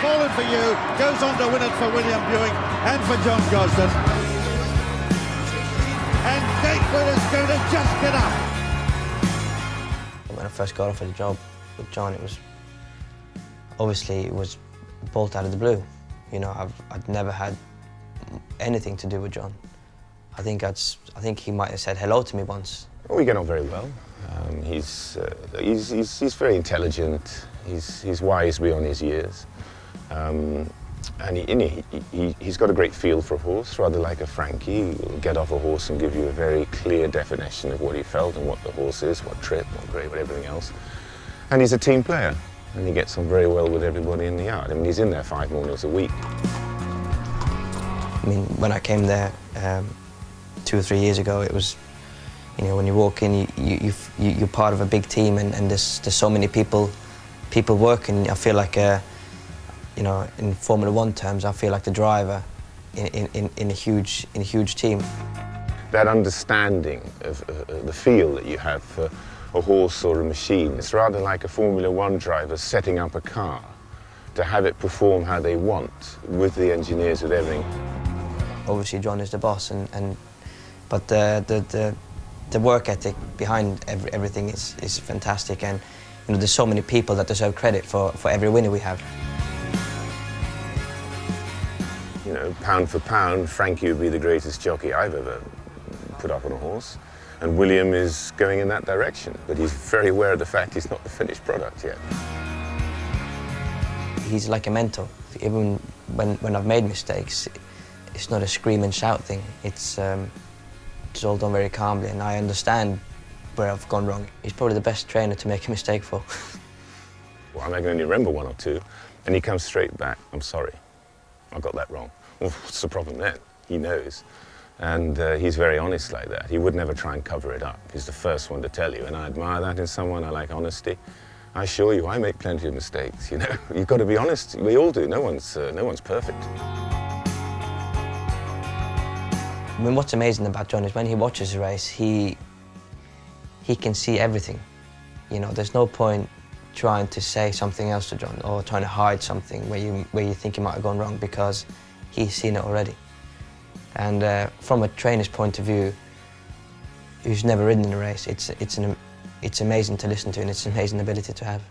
fallen for you, goes on to win it for William Buick and for John Gosden. And Gatewood is going to just get up. When I first got offered the job with John, it was bolt out of the blue. You know, I'd never had anything to do with John. I think he might have said hello to me once. Well, we get on very well. He's very intelligent. He's wise beyond his years, and he's got a great feel for a horse, rather like a Frankie. He'll get off a horse and give you a very clear definition of what he felt and what the horse is, what trip, what grade, what everything else. And he's a team player, and he gets on very well with everybody in the yard. I mean, he's in there 5 mornings a week. I mean, when I came there 2 or 3 years ago, it was, you know, when you walk in, you're part of a big team, and there's so many people working. I feel like, you know, in Formula One terms, I feel like the driver in a huge team. That understanding of the feel that you have for a horse or a machine, it's rather like a Formula One driver setting up a car to have it perform how they want, with the engineers, with everything. Obviously, John is the boss, but the work ethic behind everything is fantastic, and you know, there's so many people that deserve credit for every winner we have. You know, pound for pound, Frankie would be the greatest jockey I've ever put up on a horse, and William is going in that direction, but he's very aware of the fact he's not the finished product yet. He's like a mentor. Even when I've made mistakes, it's not a scream and shout thing. It's all done very calmly, and I understand where I've gone wrong. He's probably the best trainer to make a mistake for. Well, I can only remember 1 or 2, and he comes straight back. I'm sorry, I got that wrong. Well, what's the problem then? He knows. And he's very honest like that. He would never try and cover it up. He's the first one to tell you, and I admire that in someone. I like honesty. I assure you, I make plenty of mistakes, you know. You've got to be honest. We all do. No one's perfect. I mean, what's amazing about John is when he watches a race, he can see everything. You know, there's no point trying to say something else to John or trying to hide something where you think you might have gone wrong, because he's seen it already. And from a trainer's point of view, who's never ridden in a race, it's amazing to listen to, and it's an amazing ability to have.